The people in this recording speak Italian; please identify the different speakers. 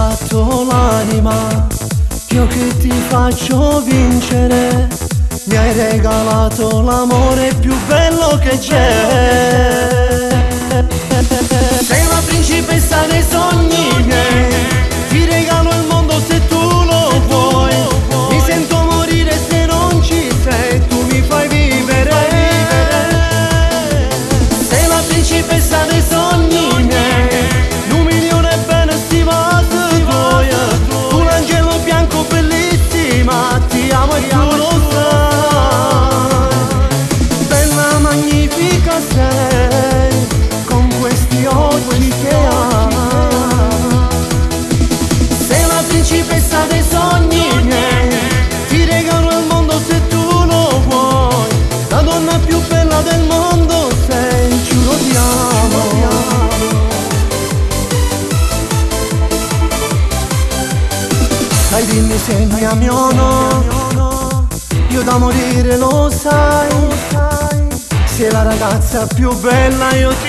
Speaker 1: regalato l'anima, io che ti faccio vincere. Mi hai regalato l'amore più bello che c'è. Sei la principessa dei sogni miei, ti regalo il mondo se tu lo vuoi. Mi sento morire se non ci sei, tu mi fai vivere. Sei la principessa dei sogni miei, l'umilione è bene stima se vuoi. Tu l'angelo bianco bellissima, ti amo e tu lo sai. Bella magnifica sei, con questi occhi che hai. Sei la principessa dei sogni miei, ti regalo il mondo se tu lo vuoi. La donna più bella del mondo sei, giuro ti amo. Dai dimmi se mi ami o no, io da morire lo sai. Sei la ragazza più bella, io ti